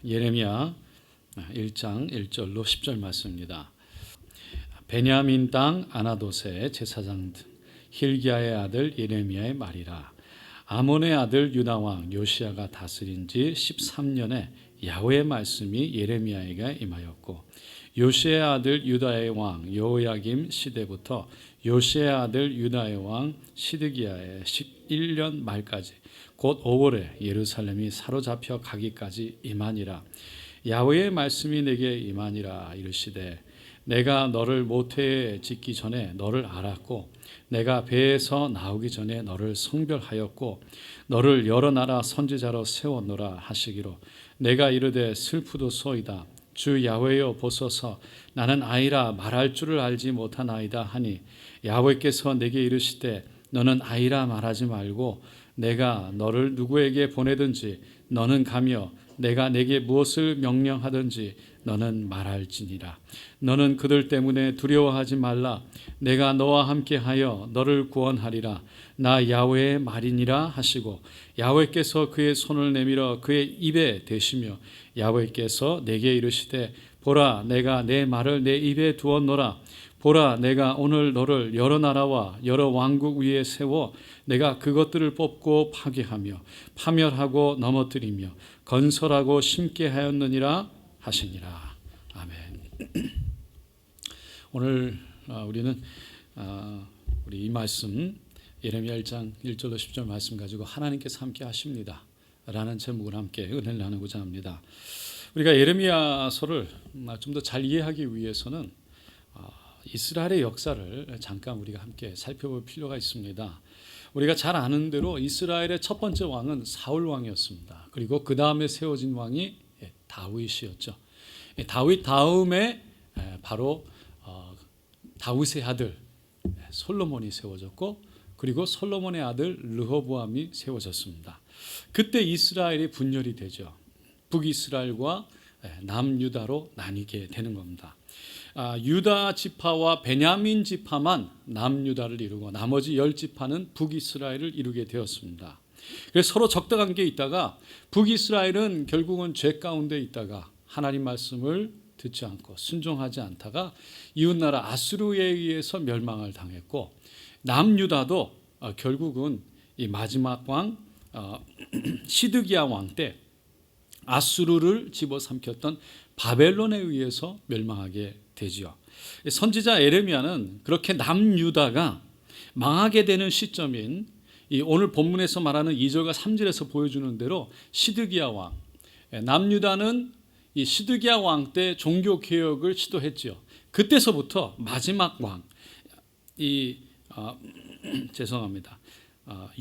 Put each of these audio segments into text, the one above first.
예레미야 1장 1절로 10절 말씀입니다. 베냐민 땅 아나돗의 제사장 힐기야의 아들 예레미야의 말이라. 아몬의 아들 유다 왕 요시야가 다스린 지 13년에 야훼의 말씀이 예레미야에게 임하였고, 요시야의 아들 유다의 왕 여호야김 시대부터 요시야의 아들 유다의 왕 시드기야의 11년 말까지 곧 5월에 예루살렘이 사로잡혀 가기까지 임하니라. 야훼의 말씀이 내게 임하니라. 이르시되 내가 너를 모태에 짓기 전에 너를 알았고, 내가 배에서 나오기 전에 너를 성별하였고, 너를 여러 나라 선지자로 세웠노라 하시기로, 내가 이르되 슬프도소이다. 주 야훼여 보소서, 나는 아이라 말할 줄을 알지 못하나이다 하니, 야훼께서 내게 이르시되 너는 아이라 말하지 말고 내가 너를 누구에게 보내든지 너는 가며 내가 내게 무엇을 명령하든지 너는 말할지니라. 너는 그들 때문에 두려워하지 말라. 내가 너와 함께하여 너를 구원하리라. 나 야훼의 말이니라 하시고, 야훼께서 그의 손을 내밀어 그의 입에 대시며, 야훼께서 내게 이르시되 보라, 내가 내 말을 내 입에 두었노라. 보라, 내가 오늘 너를 여러 나라와 여러 왕국 위에 세워 내가 그것들을 뽑고 파괴하며 파멸하고 넘어뜨리며 건설하고 심게 하였느니라 하시니라. 아멘. 오늘 우리는 우리 이 말씀 예레미야 1장 1절로 10절 말씀 가지고 하나님께서 함께 하십니다 라는 제목을 함께 은혜를 나누고자 합니다. 우리가 예레미야서를 좀 더 잘 이해하기 위해서는 이스라엘의 역사를 잠깐 우리가 함께 살펴볼 필요가 있습니다. 우리가 잘 아는 대로 이스라엘의 첫 번째 왕은 사울 왕이었습니다. 그리고 그 다음에 세워진 왕이 다윗이었죠. 다윗 다음에 바로 다윗의 아들 솔로몬이 세워졌고, 그리고 솔로몬의 아들 르호보암이 세워졌습니다. 그때 이스라엘이 분열이 되죠. 북이스라엘과 남유다로 나뉘게 되는 겁니다. 유다 지파와 베냐민 지파만 남유다를 이루고 나머지 10지파는 북이스라엘을 이루게 되었습니다. 그래서 서로 적대관계에 있다가 북이스라엘은 결국은 죄 가운데 있다가 하나님 말씀을 듣지 않고 순종하지 않다가 이웃나라 아수르에 의해서 멸망을 당했고, 남유다도 결국은 이 마지막 왕 시드기야 왕 때 아수르를 집어삼켰던 바벨론에 의해서 멸망하게 되지요. 선지자 예레미야는 그렇게 남유다가 망하게 되는 시점인 이 오늘 본문에서 말하는 2절과 3절에서 보여주는 대로 시드기야 왕, 남유다는 이 시드기야 왕 때 종교 개혁을 시도했지요. 그때서부터 마지막 왕,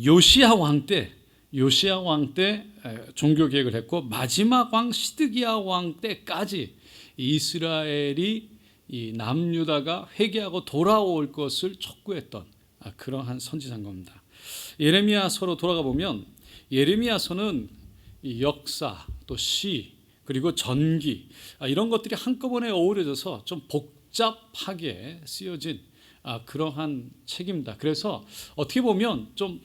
요시야 왕 때 종교 개혁을 했고, 마지막 왕 시드기야 왕 때까지 이스라엘이 이 남유다가 회개하고 돌아올 것을 촉구했던 그러한 선지자인 겁니다. 예레미야서로 돌아가 보면 예레미야서는 이 역사 또 시 그리고 전기 이런 것들이 한꺼번에 어우러져서 좀 복잡하게 쓰여진 그러한 책입니다. 그래서 어떻게 보면 좀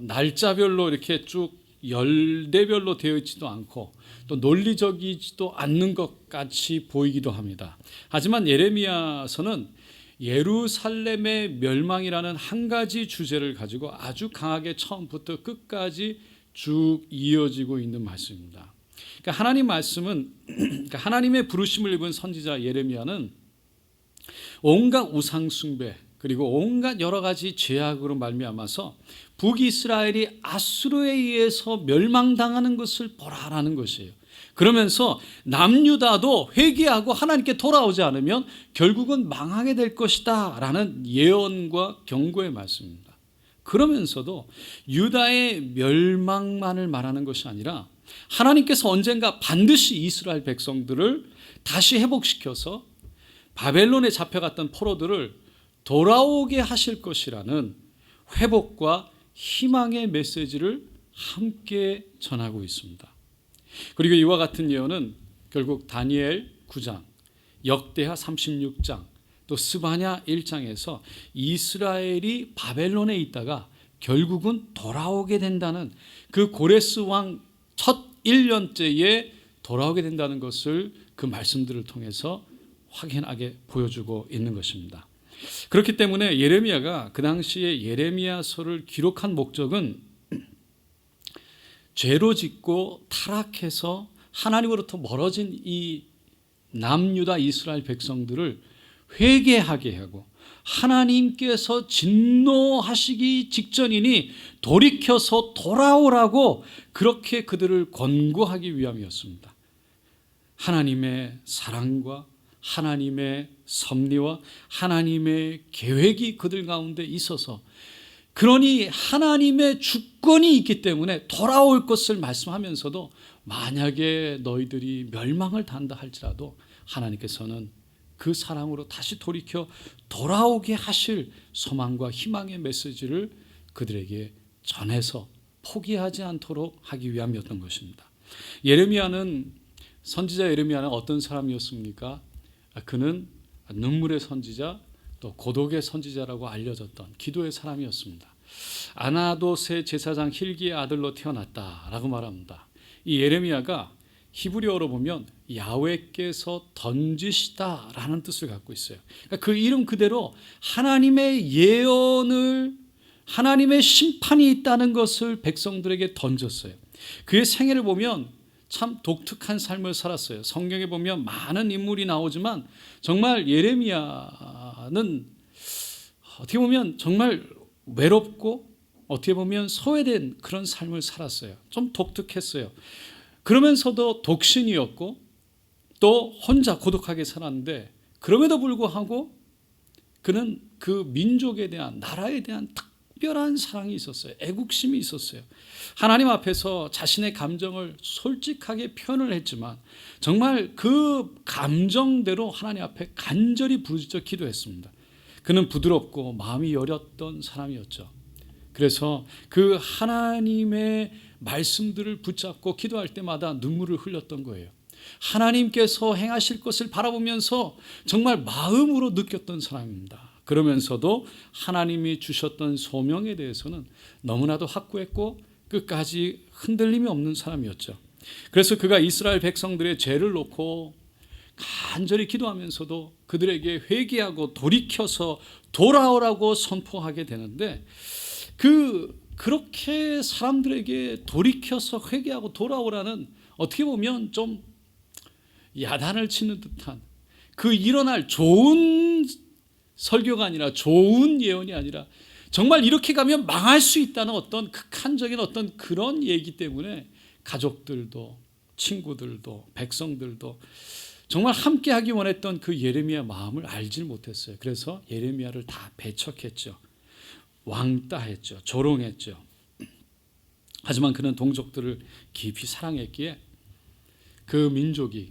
날짜별로 이렇게 쭉 열대별로 되어 있지도 않고 또 논리적이지도 않는 것 같이 보이기도 합니다. 하지만 예레미야서는 예루살렘의 멸망이라는 한 가지 주제를 가지고 아주 강하게 처음부터 끝까지 쭉 이어지고 있는 말씀입니다. 그러니까 하나님 말씀은 그러니까 하나님의 부르심을 입은 선지자 예레미야는 온갖 우상 숭배 그리고 온갖 여러 가지 죄악으로 말미암아서 북이스라엘이 아수르에 의해서 멸망당하는 것을 보라라는 것이에요. 그러면서 남유다도 회개하고 하나님께 돌아오지 않으면 결국은 망하게 될 것이다 라는 예언과 경고의 말씀입니다. 그러면서도 유다의 멸망만을 말하는 것이 아니라 하나님께서 언젠가 반드시 이스라엘 백성들을 다시 회복시켜서 바벨론에 잡혀갔던 포로들을 돌아오게 하실 것이라는 회복과 희망의 메시지를 함께 전하고 있습니다. 그리고 이와 같은 예언은 결국 다니엘 9장, 역대하 36장, 또 스바냐 1장에서 이스라엘이 바벨론에 있다가 결국은 돌아오게 된다는 그 고레스 왕 첫 1년째에 돌아오게 된다는 것을 그 말씀들을 통해서 확연하게 보여주고 있는 것입니다. 그렇기 때문에 예레미야가 그 당시에 예레미야서를 기록한 목적은 죄로 짓고 타락해서 하나님으로부터 멀어진 이 남유다 이스라엘 백성들을 회개하게 하고 하나님께서 진노하시기 직전이니 돌이켜서 돌아오라고 그렇게 그들을 권고하기 위함이었습니다. 하나님의 사랑과 하나님의 섭리와 하나님의 계획이 그들 가운데 있어서, 그러니 하나님의 주권이 있기 때문에 돌아올 것을 말씀하면서도 만약에 너희들이 멸망을 당한다 할지라도 하나님께서는 그 사랑으로 다시 돌이켜 돌아오게 하실 소망과 희망의 메시지를 그들에게 전해서 포기하지 않도록 하기 위함이었던 것입니다. 선지자 예레미야는 어떤 사람이었습니까? 그는 눈물의 선지자, 또 고독의 선지자라고 알려졌던 기도의 사람이었습니다. 아나돗의 제사장 힐기의 아들로 태어났다라고 말합니다. 이 예레미야가 히브리어로 보면 야훼께서 던지시다라는 뜻을 갖고 있어요. 그러니까 그 이름 그대로 하나님의 예언을, 하나님의 심판이 있다는 것을 백성들에게 던졌어요. 그의 생애를 보면 참 독특한 삶을 살았어요. 성경에 보면 많은 인물이 나오지만 정말 예레미야는 어떻게 보면 정말 외롭고 어떻게 보면 소외된 그런 삶을 살았어요. 좀 독특했어요. 그러면서도 독신이었고 또 혼자 고독하게 살았는데, 그럼에도 불구하고 그는 그 민족에 대한, 나라에 대한 특별한 사랑이 있었어요. 애국심이 있었어요. 하나님 앞에서 자신의 감정을 솔직하게 표현을 했지만 정말 그 감정대로 하나님 앞에 간절히 부르짖어 기도했습니다. 그는 부드럽고 마음이 여렸던 사람이었죠. 그래서 그 하나님의 말씀들을 붙잡고 기도할 때마다 눈물을 흘렸던 거예요. 하나님께서 행하실 것을 바라보면서 정말 마음으로 느꼈던 사람입니다. 그러면서도 하나님이 주셨던 소명에 대해서는 너무나도 확고했고 끝까지 흔들림이 없는 사람이었죠. 그래서 그가 이스라엘 백성들의 죄를 놓고 간절히 기도하면서도 그들에게 회개하고 돌이켜서 돌아오라고 선포하게 되는데, 그렇게 사람들에게 돌이켜서 회개하고 돌아오라는, 어떻게 보면 좀 야단을 치는 듯한, 그 일어날 좋은 설교가 아니라, 좋은 예언이 아니라 정말 이렇게 가면 망할 수 있다는 어떤 극한적인 어떤 그런 얘기 때문에 가족들도 친구들도 백성들도 정말 함께하기 원했던 그 예레미야 마음을 알지 못했어요. 그래서 예레미야를 다 배척했죠. 왕따했죠. 조롱했죠. 하지만 그는 동족들을 깊이 사랑했기에 그 민족이,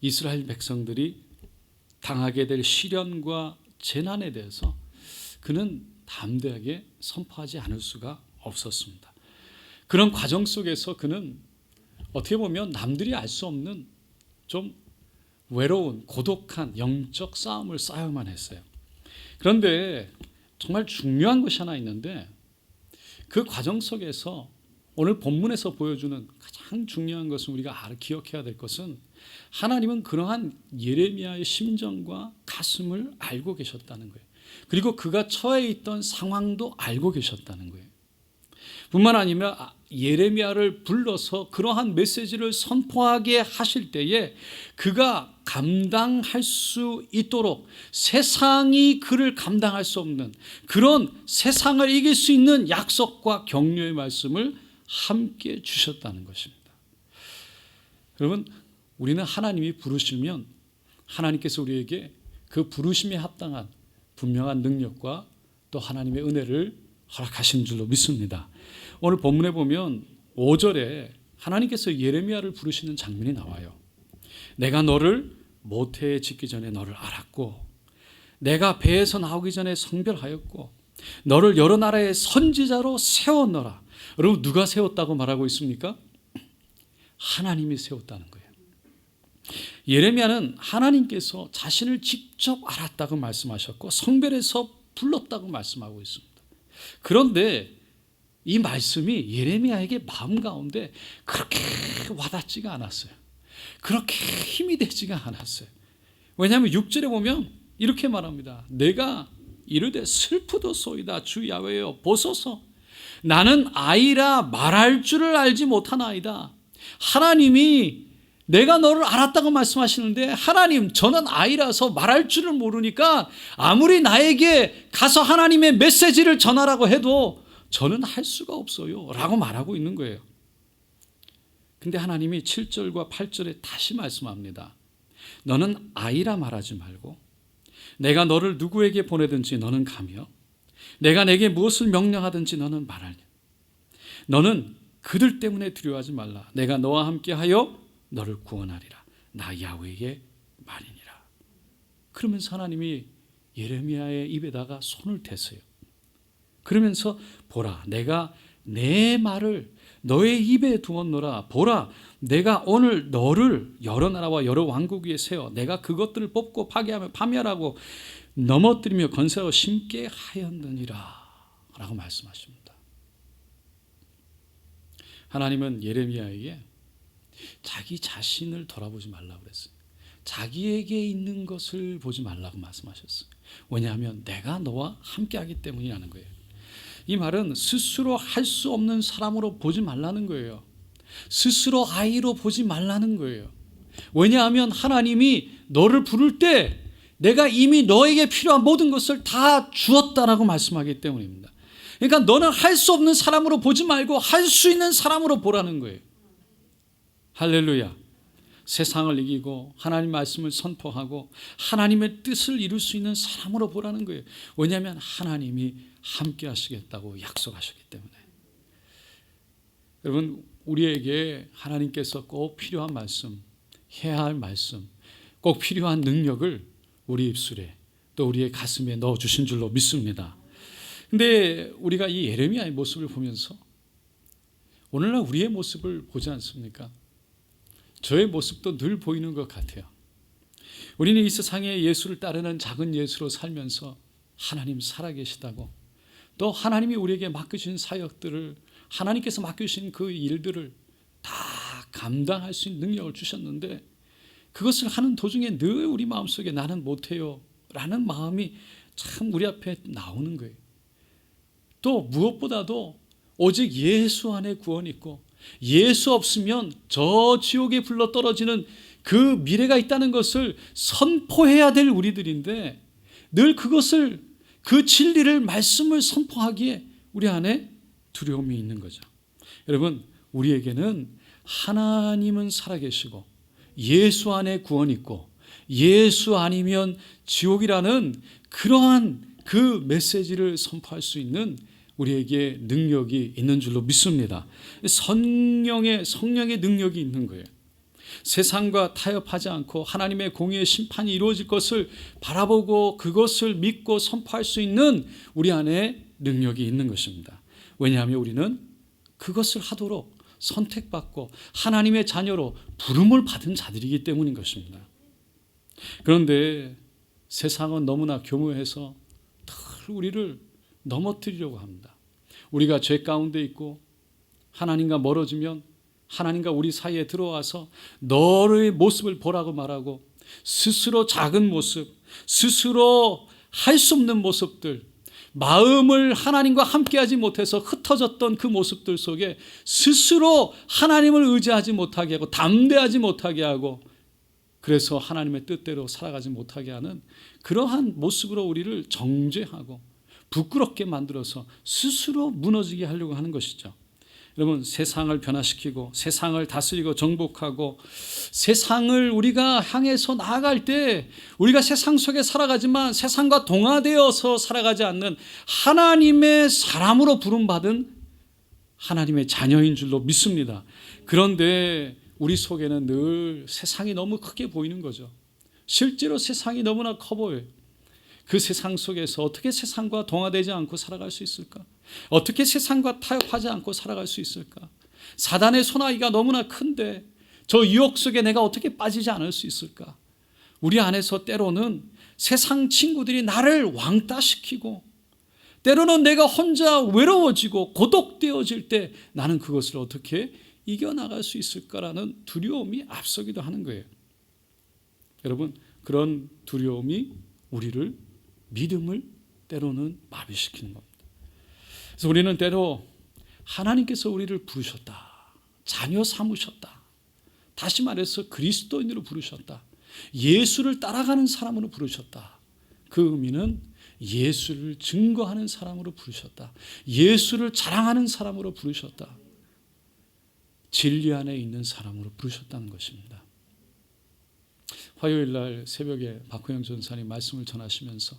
이스라엘 백성들이 당하게 될 시련과 재난에 대해서 그는 담대하게 선포하지 않을 수가 없었습니다. 그런 과정 속에서 그는 어떻게 보면 남들이 알 수 없는 좀 외로운 고독한 영적 싸움을 싸야만 했어요. 그런데 정말 중요한 것이 하나 있는데, 그 과정 속에서 오늘 본문에서 보여주는 가장 중요한 것은, 우리가 기억해야 될 것은, 하나님은 그러한 예레미야의 심정과 가슴을 알고 계셨다는 거예요. 그리고 그가 처해 있던 상황도 알고 계셨다는 거예요. 뿐만 아니라 예레미야를 불러서 그러한 메시지를 선포하게 하실 때에 그가 감당할 수 있도록, 세상이 그를 감당할 수 없는 그런 세상을 이길 수 있는 약속과 격려의 말씀을 함께 주셨다는 것입니다. 여러분, 우리는 하나님이 부르시면 하나님께서 우리에게 그 부르심에 합당한 분명한 능력과 또 하나님의 은혜를 허락하신 줄로 믿습니다. 오늘 본문에 보면 5절에 하나님께서 예레미야를 부르시는 장면이 나와요. 내가 너를 모태에 짓기 전에 너를 알았고, 내가 배에서 나오기 전에 성별하였고, 너를 여러 나라의 선지자로 세웠노라. 여러분, 누가 세웠다고 말하고 있습니까? 하나님이 세웠다는 거예요. 예레미야는 하나님께서 자신을 직접 알았다고 말씀하셨고 성별해서 불렀다고 말씀하고 있습니다. 그런데 이 말씀이 예레미야에게 마음 가운데 그렇게 와닿지가 않았어요. 그렇게 힘이 되지가 않았어요. 왜냐하면 6절에 보면 이렇게 말합니다. 내가 이르되 슬프도소이다 주 야훼여 보소서 나는 아이라 말할 줄을 알지 못하나이다. 하나님이 내가 너를 알았다고 말씀하시는데, 하나님 저는 아이라서 말할 줄을 모르니까 아무리 나에게 가서 하나님의 메시지를 전하라고 해도 저는 할 수가 없어요 라고 말하고 있는 거예요. 근데 하나님이 7절과 8절에 다시 말씀합니다. 너는 아이라 말하지 말고 내가 너를 누구에게 보내든지 너는 가며 내가 내게 무엇을 명령하든지 너는 말하냐. 너는 그들 때문에 두려워하지 말라. 내가 너와 함께하여 너를 구원하리라. 나 야훼의 말이니라. 그러면서 하나님이 예레미야의 입에다가 손을 대세요. 그러면서 보라 내가 내 말을 너의 입에 두었노라. 보라 내가 오늘 너를 여러 나라와 여러 왕국 위에 세워 내가 그것들을 뽑고 파괴하며 파멸하고 넘어뜨리며 건설하고 심게 하였느니라 라고 말씀하십니다. 하나님은 예레미야에게 자기 자신을 돌아보지 말라고 그랬어요. 자기에게 있는 것을 보지 말라고 말씀하셨어요. 왜냐하면 내가 너와 함께하기 때문이라는 거예요. 이 말은 스스로 할 수 없는 사람으로 보지 말라는 거예요. 스스로 아이로 보지 말라는 거예요. 왜냐하면 하나님이 너를 부를 때 내가 이미 너에게 필요한 모든 것을 다 주었다라고 말씀하기 때문입니다. 그러니까 너는 할 수 없는 사람으로 보지 말고 할 수 있는 사람으로 보라는 거예요. 할렐루야. 세상을 이기고 하나님 말씀을 선포하고 하나님의 뜻을 이룰 수 있는 사람으로 보라는 거예요. 왜냐하면 하나님이 함께 하시겠다고 약속하셨기 때문에. 여러분 우리에게 하나님께서 꼭 필요한 말씀, 해야 할 말씀, 꼭 필요한 능력을 우리 입술에 또 우리의 가슴에 넣어주신 줄로 믿습니다. 근데 우리가 이 예레미야의 모습을 보면서 오늘날 우리의 모습을 보지 않습니까? 저의 모습도 늘 보이는 것 같아요. 우리는 이 세상에 예수를 따르는 작은 예수로 살면서 하나님 살아계시다고, 또 하나님이 우리에게 맡겨주신 사역들을, 하나님께서 맡겨주신 그 일들을 다 감당할 수 있는 능력을 주셨는데, 그것을 하는 도중에 늘 우리 마음속에 나는 못해요 라는 마음이 참 우리 앞에 나오는 거예요. 또 무엇보다도 오직 예수 안에 구원이 있고 예수 없으면 저 지옥에 불러 떨어지는 그 미래가 있다는 것을 선포해야 될 우리들인데, 늘 그것을, 그 진리를, 말씀을 선포하기에 우리 안에 두려움이 있는 거죠. 여러분 우리에게는 하나님은 살아계시고 예수 안에 구원이 있고 예수 아니면 지옥이라는 그러한 그 메시지를 선포할 수 있는 우리에게 능력이 있는 줄로 믿습니다. 성령의 능력이 있는 거예요. 세상과 타협하지 않고 하나님의 공의의 심판이 이루어질 것을 바라보고 그것을 믿고 선포할 수 있는 우리 안에 능력이 있는 것입니다. 왜냐하면 우리는 그것을 하도록 선택받고 하나님의 자녀로 부름을 받은 자들이기 때문인 것입니다. 그런데 세상은 너무나 교묘해서 늘 우리를 넘어뜨리려고 합니다. 우리가 죄 가운데 있고 하나님과 멀어지면 하나님과 우리 사이에 들어와서 너의 모습을 보라고 말하고, 스스로 작은 모습, 스스로 할 수 없는 모습들, 마음을 하나님과 함께하지 못해서 흩어졌던 그 모습들 속에 스스로 하나님을 의지하지 못하게 하고 담대하지 못하게 하고, 그래서 하나님의 뜻대로 살아가지 못하게 하는 그러한 모습으로 우리를 정죄하고 부끄럽게 만들어서 스스로 무너지게 하려고 하는 것이죠. 여러분 세상을 변화시키고 세상을 다스리고 정복하고 세상을 우리가 향해서 나아갈 때 우리가 세상 속에 살아가지만 세상과 동화되어서 살아가지 않는 하나님의 사람으로 부름받은 하나님의 자녀인 줄로 믿습니다. 그런데 우리 속에는 늘 세상이 너무 크게 보이는 거죠. 실제로 세상이 너무나 커 보여요. 그 세상 속에서 어떻게 세상과 동화되지 않고 살아갈 수 있을까? 어떻게 세상과 타협하지 않고 살아갈 수 있을까? 사단의 소나기가 너무나 큰데 저 유혹 속에 내가 어떻게 빠지지 않을 수 있을까? 우리 안에서 때로는 세상 친구들이 나를 왕따시키고, 때로는 내가 혼자 외로워지고 고독되어질 때 나는 그것을 어떻게 이겨나갈 수 있을까라는 두려움이 앞서기도 하는 거예요. 여러분, 그런 두려움이 우리를 믿음을 때로는 마비시키는 겁니다. 그래서 우리는 때로 하나님께서 우리를 부르셨다, 자녀 삼으셨다, 다시 말해서 그리스도인으로 부르셨다, 예수를 따라가는 사람으로 부르셨다. 그 의미는 예수를 증거하는 사람으로 부르셨다, 예수를 자랑하는 사람으로 부르셨다, 진리 안에 있는 사람으로 부르셨다는 것입니다. 화요일 날 새벽에 박호영 전사님 말씀을 전하시면서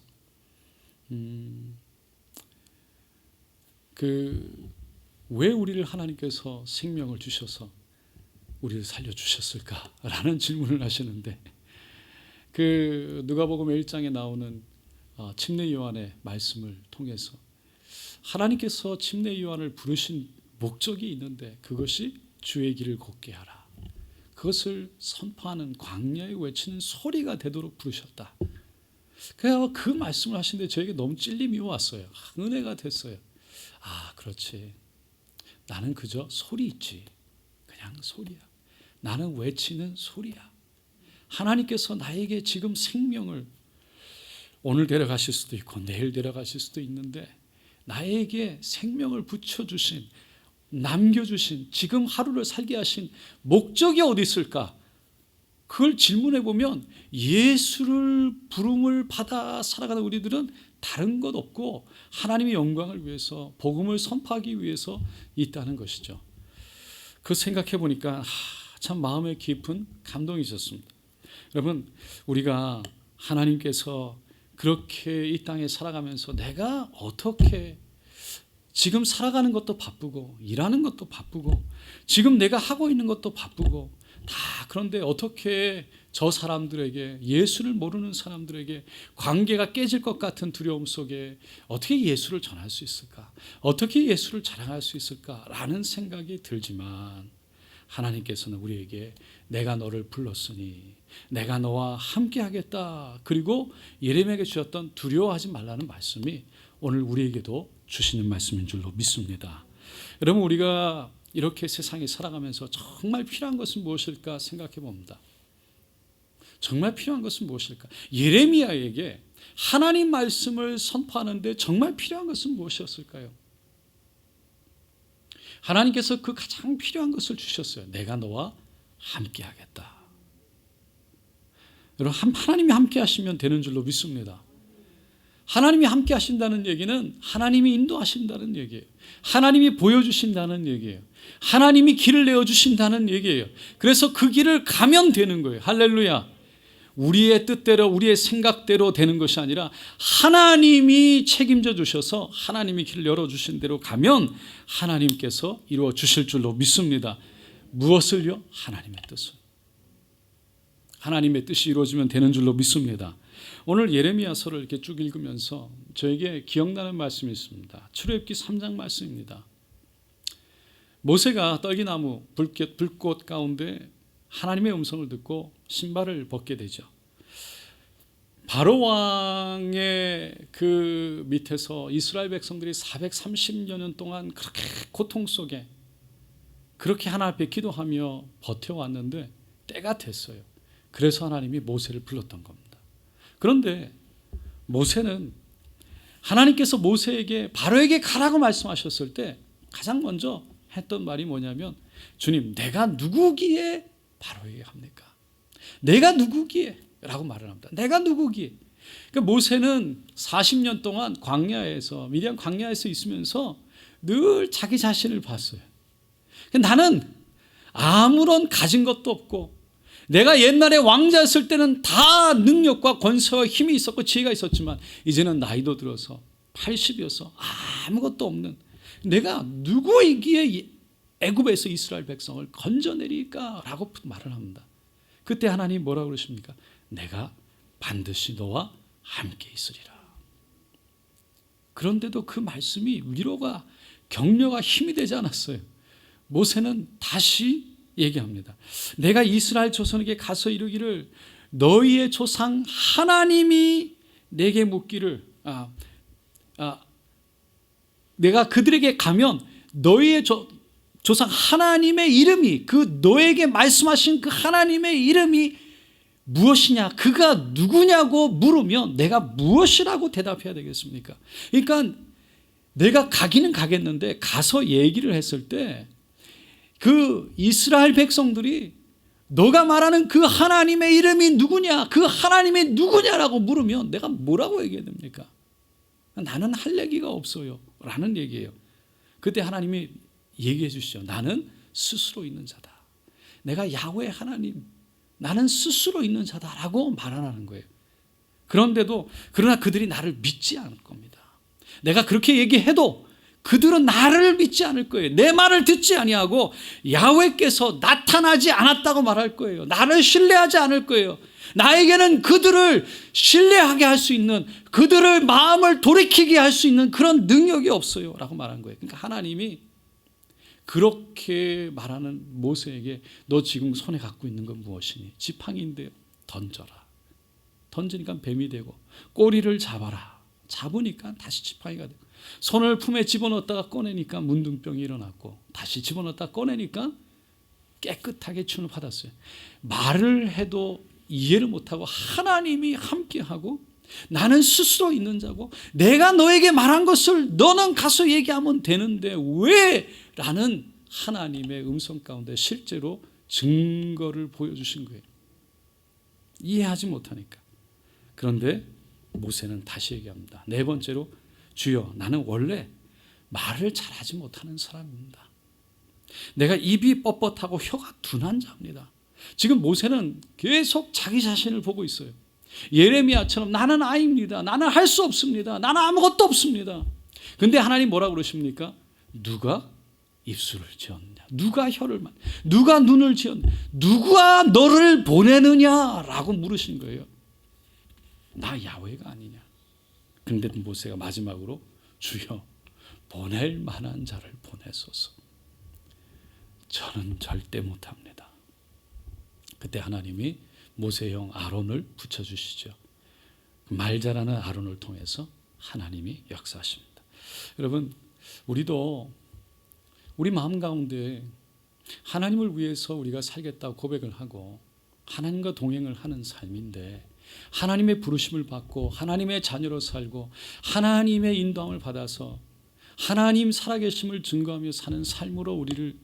왜 우리를 하나님께서 생명을 주셔서 우리를 살려주셨을까라는 질문을 하시는데, 누가복음 1장에 나오는 침례 요한의 말씀을 통해서 하나님께서 침례 요한을 부르신 목적이 있는데, 그것이 주의 길을 걷게 하라, 그것을 선포하는, 광야에 외치는 소리가 되도록 부르셨다. 그래서 그 말씀을 하시는데 저에게 너무 찔림이 왔어요. 은혜가 됐어요. 그렇지, 나는 그저 소리 있지, 그냥 소리야. 나는 외치는 소리야. 하나님께서 나에게 지금 생명을 오늘 데려가실 수도 있고 내일 데려가실 수도 있는데, 나에게 생명을 붙여주신, 남겨주신, 지금 하루를 살게 하신 목적이 어디 있을까? 그걸 질문해 보면 예수를 부름을 받아 살아가는 우리들은 다른 것 없고 하나님의 영광을 위해서, 복음을 선포하기 위해서 있다는 것이죠. 그 생각해 보니까 참 마음에 깊은 감동이 있었습니다. 여러분, 우리가 하나님께서 그렇게 이 땅에 살아가면서 내가 어떻게, 지금 살아가는 것도 바쁘고 일하는 것도 바쁘고 지금 내가 하고 있는 것도 바쁘고 다, 그런데 어떻게 저 사람들에게, 예수를 모르는 사람들에게 관계가 깨질 것 같은 두려움 속에 어떻게 예수를 전할 수 있을까, 어떻게 예수를 자랑할 수 있을까라는 생각이 들지만, 하나님께서는 우리에게 내가 너를 불렀으니 내가 너와 함께 하겠다, 그리고 예레미야에게 주셨던 두려워하지 말라는 말씀이 오늘 우리에게도 주시는 말씀인 줄로 믿습니다. 여러분, 우리가 이렇게 세상에 살아가면서 정말 필요한 것은 무엇일까 생각해 봅니다. 정말 필요한 것은 무엇일까? 예레미야에게 하나님 말씀을 선포하는데 정말 필요한 것은 무엇이었을까요? 하나님께서 그 가장 필요한 것을 주셨어요. 내가 너와 함께 하겠다. 여러분, 하나님이 함께 하시면 되는 줄로 믿습니다. 하나님이 함께 하신다는 얘기는 하나님이 인도하신다는 얘기예요. 하나님이 보여주신다는 얘기예요. 하나님이 길을 내어주신다는 얘기예요. 그래서 그 길을 가면 되는 거예요. 할렐루야. 우리의 뜻대로, 우리의 생각대로 되는 것이 아니라 하나님이 책임져 주셔서 하나님이 길을 열어주신 대로 가면 하나님께서 이루어 주실 줄로 믿습니다. 무엇을요? 하나님의 뜻을. 하나님의 뜻이 이루어지면 되는 줄로 믿습니다. 오늘 예레미야서를 이렇게 쭉 읽으면서 저에게 기억나는 말씀이 있습니다. 출애굽기 3장 말씀입니다. 모세가 떨기나무 불꽃 가운데 하나님의 음성을 듣고 신발을 벗게 되죠. 바로 왕의 그 밑에서 이스라엘 백성들이 430년 동안 그렇게 고통 속에 그렇게 하나님 앞에 기도하며 버텨왔는데 때가 됐어요. 그래서 하나님이 모세를 불렀던 겁니다. 그런데 모세는 하나님께서 모세에게 바로에게 가라고 말씀하셨을 때 가장 먼저 했던 말이 뭐냐면, 주님, 내가 누구기에 바로에게 합니까? 내가 누구기에? 라고 말을 합니다. 내가 누구기에? 그러니까 모세는 40년 동안 광야에서, 미디안 광야에서 있으면서 늘 자기 자신을 봤어요. 나는 아무런 가진 것도 없고, 내가 옛날에 왕자였을 때는 다 능력과 권세와 힘이 있었고 지혜가 있었지만 이제는 나이도 들어서 80이어서 아무것도 없는 내가 누구이기에 애굽에서 이스라엘 백성을 건져내리까? 라고 말을 합니다. 그때 하나님이 뭐라고 그러십니까? 내가 반드시 너와 함께 있으리라. 그런데도 그 말씀이 위로가, 격려가 힘이 되지 않았어요. 모세는 다시 얘기합니다. 내가 이스라엘 조상에게 가서 이르기를, 너희의 조상 하나님이 내게 묻기를, 내가 그들에게 가면 너희의 조상 하나님의 이름이, 그 너에게 말씀하신 그 하나님의 이름이 무엇이냐, 그가 누구냐고 물으면 내가 무엇이라고 대답해야 되겠습니까? 그러니까 내가 가기는 가겠는데 가서 얘기를 했을 때 그 이스라엘 백성들이 너가 말하는 그 하나님의 이름이 누구냐, 그 하나님이 누구냐라고 물으면 내가 뭐라고 얘기해야 됩니까? 나는 할 얘기가 없어요 라는 얘기예요. 그때 하나님이 얘기해 주시죠. 나는 스스로 있는 자다. 내가 야훼 하나님, 나는 스스로 있는 자다라고 말하는 거예요. 그러나 그들이 나를 믿지 않을 겁니다. 내가 그렇게 얘기해도 그들은 나를 믿지 않을 거예요. 내 말을 듣지 아니하고 야훼께서 나타나지 않았다고 말할 거예요. 나를 신뢰하지 않을 거예요. 나에게는 그들을 신뢰하게 할 수 있는, 그들을 마음을 돌이키게 할 수 있는 그런 능력이 없어요 라고 말한 거예요. 그러니까 하나님이 그렇게 말하는 모세에게 너 지금 손에 갖고 있는 건 무엇이니? 지팡이인데 던져라. 던지니까 뱀이 되고, 꼬리를 잡아라. 잡으니까 다시 지팡이가 되고, 손을 품에 집어넣었다가 꺼내니까 문둥병이 일어났고, 다시 집어넣었다가 꺼내니까 깨끗하게 취업받았어요. 말을 해도 이해를 못하고 하나님이 함께하고 나는 스스로 있는 자고 내가 너에게 말한 것을 너는 가서 얘기하면 되는데 왜? 라는 하나님의 음성 가운데 실제로 증거를 보여주신 거예요. 이해하지 못하니까. 그런데 모세는 다시 얘기합니다. 네 번째로, 주여 나는 원래 말을 잘하지 못하는 사람입니다. 내가 입이 뻣뻣하고 혀가 둔한 자입니다. 지금 모세는 계속 자기 자신을 보고 있어요. 예레미야처럼 나는 아이입니다. 나는 할 수 없습니다. 나는 아무것도 없습니다. 근데 하나님 뭐라고 그러십니까? 누가 입술을 지었느냐? 누가 혀를 누가 눈을 지었느냐? 누가 너를 보내느냐라고 물으신 거예요. 나 야훼가 아니냐? 근데 모세가 마지막으로 주여 보낼 만한 자를 보내소서. 저는 절대 못합니다. 그때 하나님이 모세 형 아론을 붙여주시죠. 말 잘하는 아론을 통해서 하나님이 역사하십니다. 여러분, 우리도 우리 마음 가운데 하나님을 위해서 우리가 살겠다고 고백을 하고 하나님과 동행을 하는 삶인데, 하나님의 부르심을 받고 하나님의 자녀로 살고 하나님의 인도함을 받아서 하나님 살아계심을 증거하며 사는 삶으로 우리를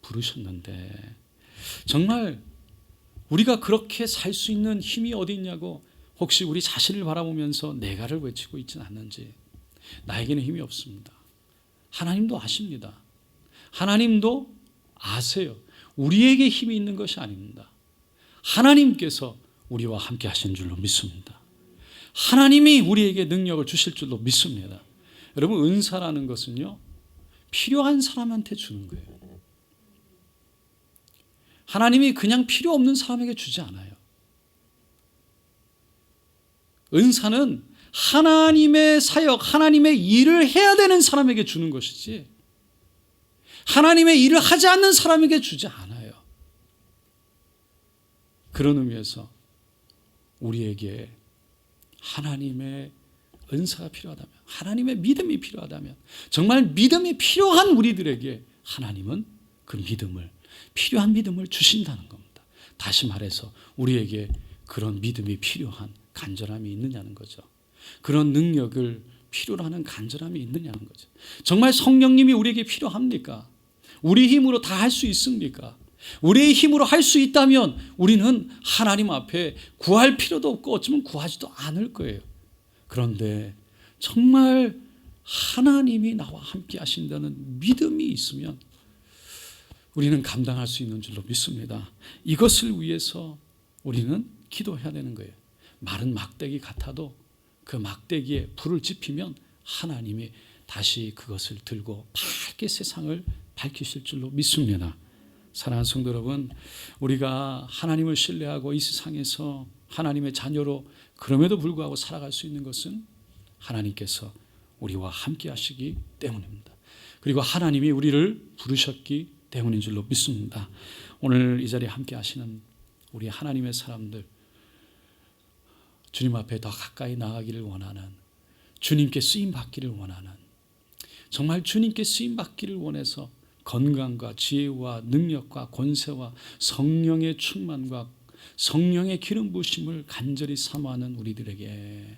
부르셨는데, 정말 우리가 그렇게 살 수 있는 힘이 어디 있냐고 혹시 우리 자신을 바라보면서 내가를 외치고 있지는 않는지. 나에게는 힘이 없습니다. 하나님도 아십니다. 하나님도 아세요. 우리에게 힘이 있는 것이 아닙니다. 하나님께서 우리와 함께 하신 줄로 믿습니다. 하나님이 우리에게 능력을 주실 줄로 믿습니다. 여러분, 은사라는 것은요, 필요한 사람한테 주는 거예요. 하나님이 그냥 필요 없는 사람에게 주지 않아요. 은사는 하나님의 사역, 하나님의 일을 해야 되는 사람에게 주는 것이지 하나님의 일을 하지 않는 사람에게 주지 않아요. 그런 의미에서 우리에게 하나님의 은사가 필요하다면, 하나님의 믿음이 필요하다면, 정말 믿음이 필요한 우리들에게 하나님은 그 믿음을, 필요한 믿음을 주신다는 겁니다. 다시 말해서 우리에게 그런 믿음이 필요한 간절함이 있느냐는 거죠. 그런 능력을 필요로 하는 간절함이 있느냐는 거죠. 정말 성령님이 우리에게 필요합니까? 우리 힘으로 다 할 수 있습니까? 우리의 힘으로 할 수 있다면 우리는 하나님 앞에 구할 필요도 없고 어쩌면 구하지도 않을 거예요. 그런데 정말 하나님이 나와 함께 하신다는 믿음이 있으면 우리는 감당할 수 있는 줄로 믿습니다. 이것을 위해서 우리는 기도해야 되는 거예요. 마른 막대기 같아도 그 막대기에 불을 지피면 하나님이 다시 그것을 들고 밝게 세상을 밝히실 줄로 믿습니다. 사랑하는 성도 여러분, 우리가 하나님을 신뢰하고 이 세상에서 하나님의 자녀로 그럼에도 불구하고 살아갈 수 있는 것은 하나님께서 우리와 함께 하시기 때문입니다. 그리고 하나님이 우리를 부르셨기 때문인 줄로 믿습니다. 오늘 이 자리에 함께 하시는 우리 하나님의 사람들, 주님 앞에 더 가까이 나가기를 원하는, 주님께 쓰임 받기를 원하는, 정말 주님께 쓰임 받기를 원해서 건강과 지혜와 능력과 권세와 성령의 충만과 성령의 기름 부으심을 간절히 사모하는 우리들에게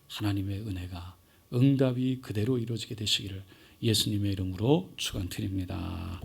하나님의 은혜가 응답이 그대로 이루어지게 되시기를 예수님의 이름으로 축원드립니다.